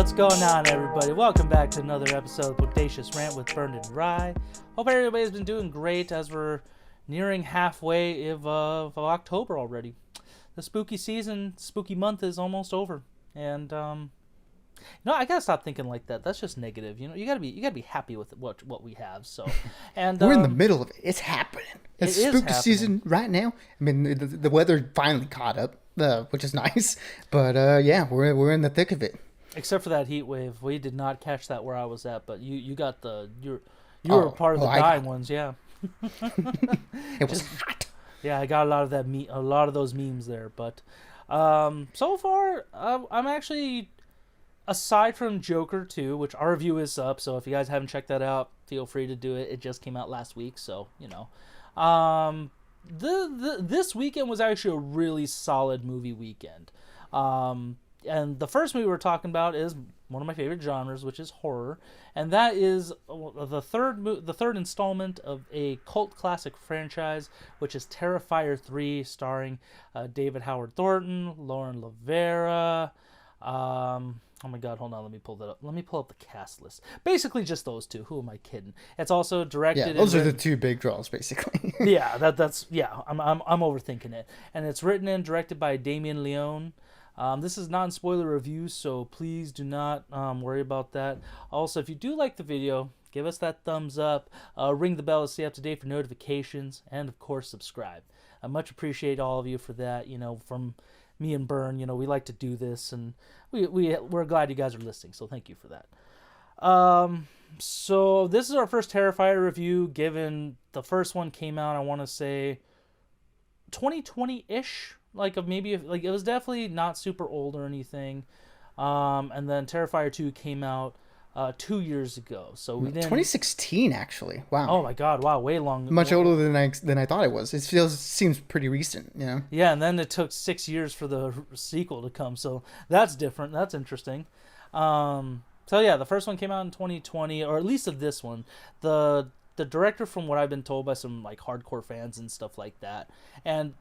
What's going on, everybody? Welcome back to another episode of Bodacious Rant with Burned and Rye. Hope everybody's been doing great as we're nearing halfway of October already. The spooky season, spooky month is almost over, and I gotta stop thinking like that. That's just negative. You gotta be happy with what we have. So, and we're in the middle of it. It's happening. It's spooky season right now. I mean, the weather finally caught up, which is nice. But yeah, we're in the thick of it. Except for that heat wave, we did not catch that where I was at. But you got you were part of the dying ones, yeah. It was hot. Yeah, I got a lot of those memes there. But so far, I'm actually, aside from Joker 2, which our review is up, so if you guys haven't checked that out, feel free to do it. It just came out last week, so this weekend was actually a really solid movie weekend. And the first movie we're talking about is one of my favorite genres, which is horror, and that is the third installment of a cult classic franchise, which is Terrifier 3, starring David Howard Thornton, Lauren Lavera. Oh my God, hold on, let me pull that up. Let me pull up the cast list. Basically, just those two. Who am I kidding? It's also directed. Yeah, those are the two big draws, basically. Yeah, that's. I'm overthinking it, and it's written and directed by Damien Leone. This is non-spoiler review, so please do not worry about that. Also, if you do like the video, give us that thumbs up, ring the bell to stay up to date for notifications, and of course, subscribe. I much appreciate all of you for that. From me and Byrne, we like to do this, and we're glad you guys are listening, so thank you for that. So this is our first Terrifier review, given the first one came out, I want to say 2020-ish. It was definitely not super old or anything. And then Terrifier 2 came out 2 years ago. So we didn't. 2016, actually. Wow. Oh my God! Wow, way long. Much older than I thought it was. It seems pretty recent. Yeah, and then it took 6 years for the sequel to come. So that's different. That's interesting. So yeah, the first one came out in 2020, or at least of this one. The director, from what I've been told by some hardcore fans and stuff like that, and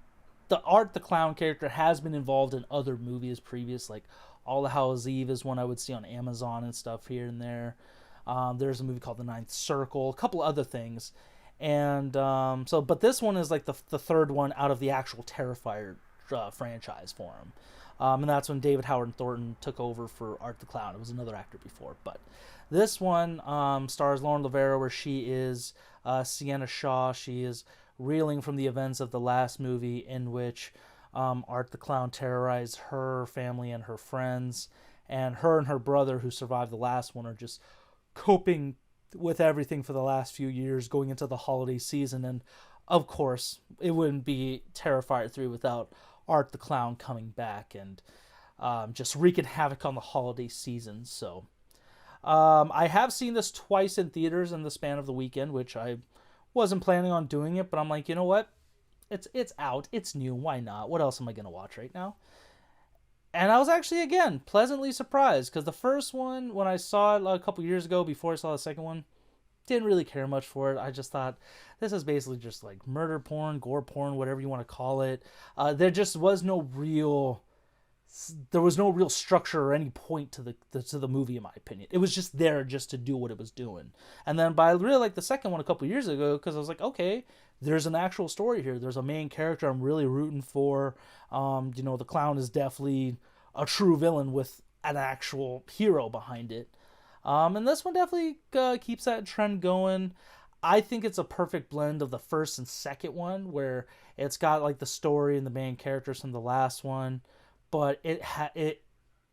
the Art the Clown character has been involved in other movies previous, like All the Hallows Eve is one I would see on Amazon and stuff here and there. There's a movie called The Ninth Circle, a couple other things. And but this one is the third one out of the actual Terrifier franchise for him. And that's when David Howard Thornton took over for Art the Clown. It was another actor before. But this one stars Lauren Lavera, where she is Sienna Shaw. She is reeling from the events of the last movie, in which Art the Clown terrorized her family and her friends, and her brother, who survived the last one, are just coping with everything for the last few years going into the holiday season. And of course, it wouldn't be Terrifier 3 without Art the Clown coming back and just wreaking havoc on the holiday season. So I have seen this twice in theaters in the span of the weekend, which I wasn't planning on doing it, but I'm like, you know what? It's out. It's new. Why not? What else am I going to watch right now? And I was actually, again, pleasantly surprised, because the first one, when I saw it a couple years ago, before I saw the second one, didn't really care much for it. I just thought, this is basically just murder porn, gore porn, whatever you want to call it. There just was no real structure or any point to the movie, in my opinion. It was just there just to do what it was doing. And then, but I really liked the second one a couple years ago, because I was like, okay, there's an actual story here. There's a main character I'm really rooting for. The clown is definitely a true villain with an actual hero behind it. And this one definitely keeps that trend going. I think it's a perfect blend of the first and second one, where it's got the story and the main characters from the last one, but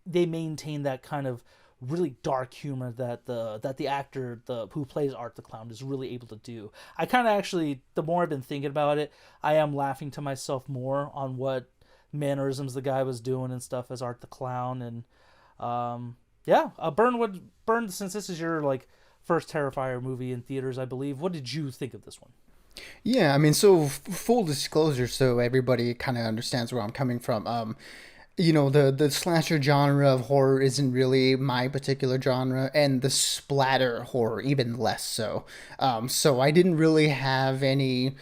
they maintain that kind of really dark humor that the actor who plays Art the Clown is really able to do. I kind of actually, the more I've been thinking about it, I am laughing to myself more on what mannerisms the guy was doing and stuff as Art the Clown. And Byrne, since this is your first Terrifier movie in theaters, I believe, what did you think of this one? Yeah, I mean, so full disclosure, so everybody kind of understands where I'm coming from. The slasher genre of horror isn't really my particular genre, and the splatter horror even less so. So I didn't really have any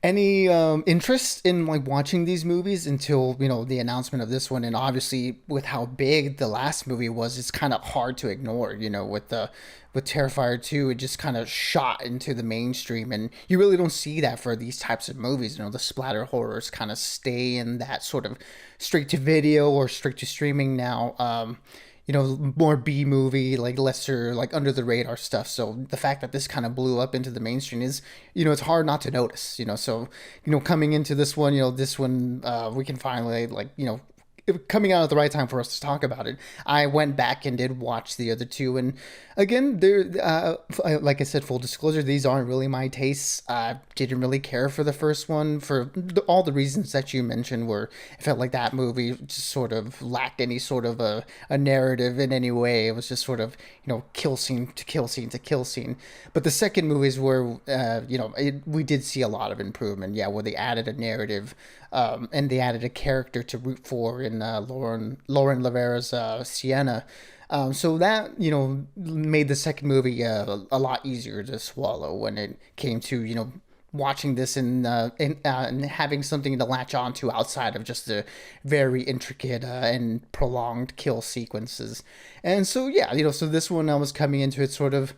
any interest in like watching these movies until the announcement of this one, and obviously with how big the last movie was, it's kind of hard to ignore. With Terrifier 2, it just kind of shot into the mainstream, and you really don't see that for these types of movies. The splatter horrors kind of stay in that sort of straight to video or straight to streaming now. More B movie, like lesser, like under the radar stuff. So the fact that this kind of blew up into the mainstream is, it's hard not to notice. So coming into this one, we can finally coming out at the right time for us to talk about it. I went back and did watch the other two, and again, like I said, full disclosure, these aren't really my tastes. I didn't really care for the first one for all the reasons that you mentioned, where it felt like that movie just sort of lacked any sort of a narrative in any way. It was just sort of kill scene to kill scene to kill scene. But the second movie is where we did see a lot of improvement. Yeah, where they added a narrative. And they added a character to root for in Lauren Lavera's Sienna. So that made the second movie a lot easier to swallow when it came to watching this and having something to latch onto outside of just the very intricate and prolonged kill sequences. And so yeah, so this one I was coming into it sort of.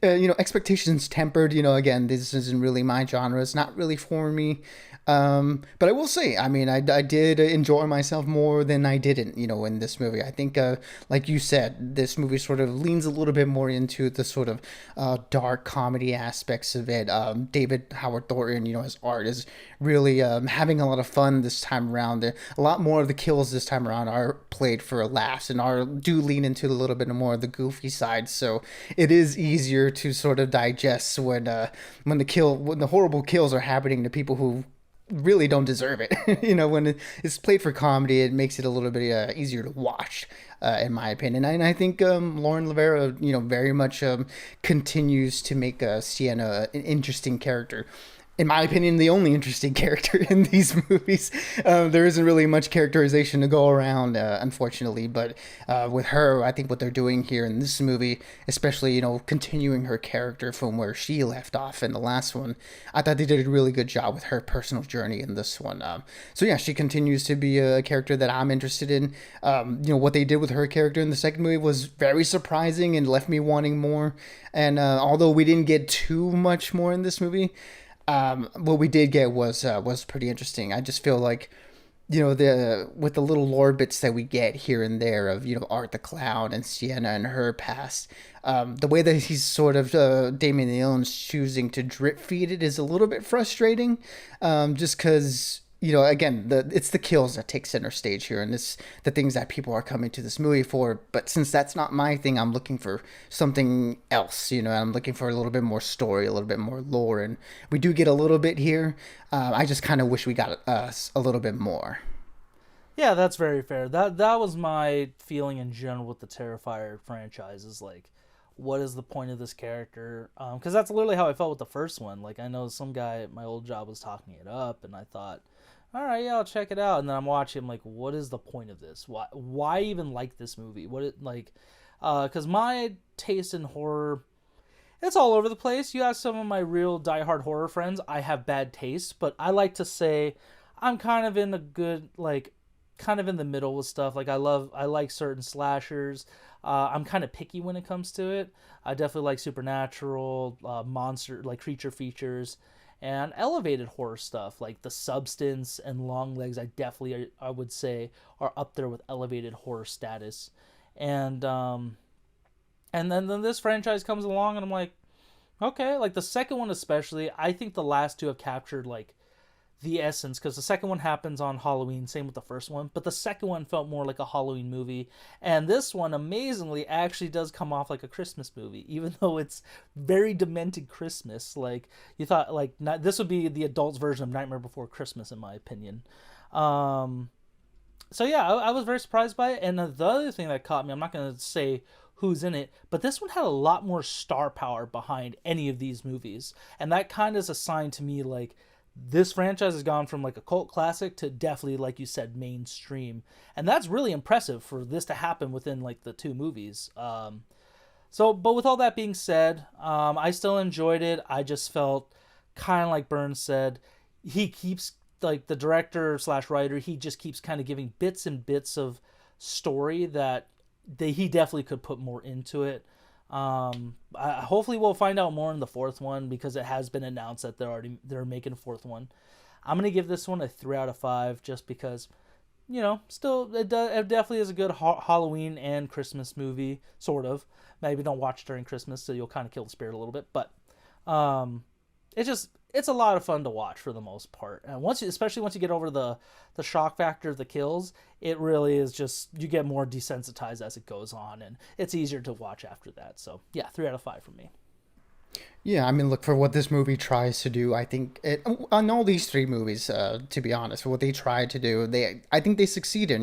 Expectations tempered. Again, this isn't really my genre. It's not really for me. But I will say, I mean, I did enjoy myself more than I didn't, in this movie. I think, like you said, this movie sort of leans a little bit more into the sort of dark comedy aspects of it. David Howard Thornton, his art is really having a lot of fun this time around. A lot more of the kills this time around are played for laughs and do lean into a little bit more of the goofy side. So it is easier to sort of digest when the horrible kills are happening to people who really don't deserve it. When it's played for comedy, it makes it a little bit easier to watch, in my opinion. And I think Lauren Lavera, very much continues to make Sienna an interesting character. In my opinion, the only interesting character in these movies. There isn't really much characterization to go around, unfortunately. But with her, I think what they're doing here in this movie, especially, continuing her character from where she left off in the last one, I thought they did a really good job with her personal journey in this one. So yeah, she continues to be a character that I'm interested in. What they did with her character in the second movie was very surprising and left me wanting more. And although we didn't get too much more in this movie, what we did get was pretty interesting. I just feel like, with the little lore bits that we get here and there of Art the Clown and Sienna and her past, the way that he's sort of Damien Leone's choosing to drip feed it is a little bit frustrating, just because. Again, it's the kills that take center stage here, and it's the things that people are coming to this movie for. But since that's not my thing, I'm looking for something else. I'm looking for a little bit more story, a little bit more lore, and we do get a little bit here. I just kind of wish we got a little bit more. Yeah, that's very fair. That was my feeling in general with the Terrifier franchise. Is like, what is the point of this character? Because that's literally how I felt with the first one. Like, I know some guy at my old job was talking it up, and I thought, all right, yeah, I'll check it out. And then I'm watching, I'm like, what is the point of this? Why even like this movie? Because my taste in horror, it's all over the place. You ask some of my real diehard horror friends, I have bad taste, but I like to say I'm kind of in a good, kind of in the middle with stuff. Like, I like certain slashers. I'm kind of picky when it comes to it. I definitely like supernatural, monster, like creature features, and elevated horror stuff like The Substance and Long Legs. I would say are up there with elevated horror status. And then this franchise comes along and I'm like, okay, like the second one especially, I think the last two have captured like the essence, because the second one happens on Halloween, same with the first one, but the second one felt more like a Halloween movie, and this one amazingly actually does come off like a Christmas movie, even though it's very demented Christmas. Like, you thought like this would be the adults version of Nightmare Before Christmas, in my opinion. So yeah, I was very surprised by it. And the other thing that caught me, I'm not going to say who's in it, but this one had a lot more star power behind any of these movies, and that kind of is a sign to me like this franchise has gone from like a cult classic to definitely, like you said, mainstream. And that's really impressive for this to happen within like the two movies. But with all that being said, I still enjoyed it. I just felt kind of like Burns said, he keeps, like, the director slash writer, he just keeps kind of giving bits and bits of story that he definitely could put more into it. Hopefully we'll find out more in the fourth one, because it has been announced that they're making a fourth one. I'm gonna give this one a 3 out of 5, just because, still, it definitely is a good Halloween and Christmas movie, sort of. Maybe don't watch during Christmas, so you'll kind of kill the spirit a little bit, but um, it's a lot of fun to watch for the most part. And especially once you get over the shock factor of the kills, it really is just, you get more desensitized as it goes on, and it's easier to watch after that. So yeah, 3 out of 5 for me. Yeah, I mean, look, for what this movie tries to do, I think on all these three movies, to be honest, what they try to do, I think they succeed in.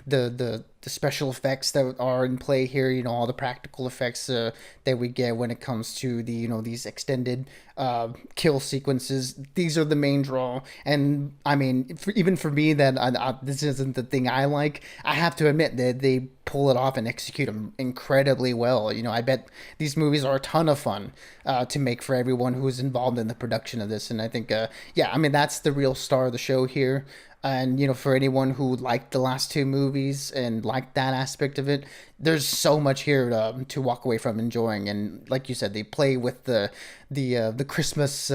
The special effects that are in play here. All the practical effects that we get when it comes to these extended kill sequences. These are the main draw, and I mean, even for me, that this isn't the thing I like. I have to admit that they pull it off and execute them incredibly well. I bet these movies are a ton of fun to make for everyone who's involved in the production of this. And I think, yeah, I mean, that's the real star of the show here. And, for anyone who liked the last two movies and liked that aspect of it, there's so much here to walk away from enjoying. And like you said, they play with the Christmas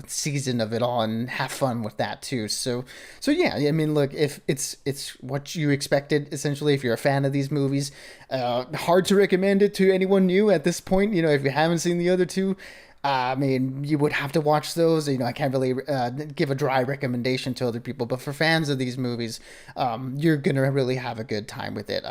season of it all and have fun with that too. So yeah, I mean, look, if it's what you expected, essentially, if you're a fan of these movies, hard to recommend it to anyone new at this point. If you haven't seen the other two, I mean, you would have to watch those. I can't really give a dry recommendation to other people, but for fans of these movies, you're gonna really have a good time with it.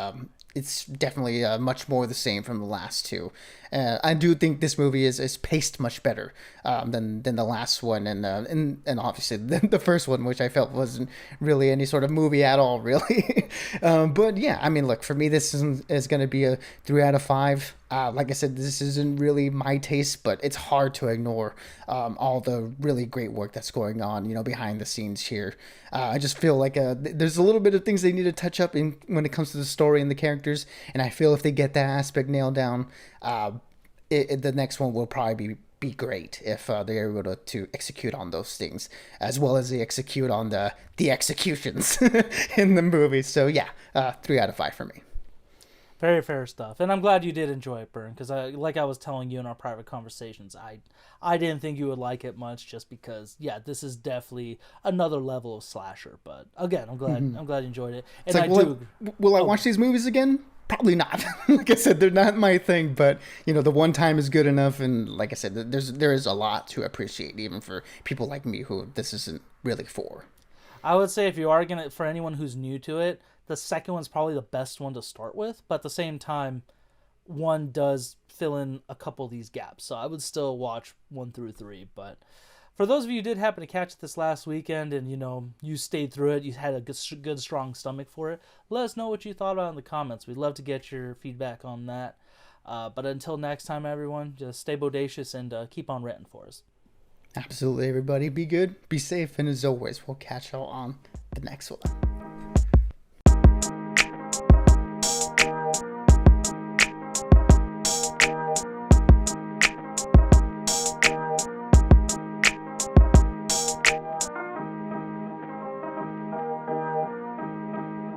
It's definitely much more the same from the last two. I do think this movie is paced much better than the last one, and obviously the first one, which I felt wasn't really any sort of movie at all, really. But yeah, I mean, look, for me, this is going to be a 3 out of 5. Like I said, this isn't really my taste, but it's hard to ignore all the really great work that's going on, behind the scenes here. I just feel like there's a little bit of things they need to touch up in when it comes to the story and the characters, and I feel if they get that aspect nailed down, the next one will probably be great if they're able to execute on those things as well as they execute on the executions in the movie. So yeah, 3 out of 5 for me. Very fair stuff, and I'm glad you did enjoy it, Burn, because like I was telling you in our private conversations, I didn't think you would like it much, just because, yeah, this is definitely another level of slasher. But again, I'm glad you enjoyed it, and It's like, will I watch these movies again? Probably not. Like I said, they're not my thing, but the one time is good enough. And like I said, there is a lot to appreciate, even for people like me who this isn't really for. I would say, if you are gonna, for anyone who's new to it, the second one's probably the best one to start with. But at the same time, one does fill in a couple of these gaps, so I would still watch 1 through 3. But for those of you who did happen to catch it this last weekend, and you stayed through it, you had a good strong stomach for it, let us know what you thought about it in the comments. We'd love to get your feedback on that. But until next time, everyone, just stay bodacious and keep on ranting for us. Absolutely, everybody. Be good, be safe, and as always, we'll catch y'all on the next one.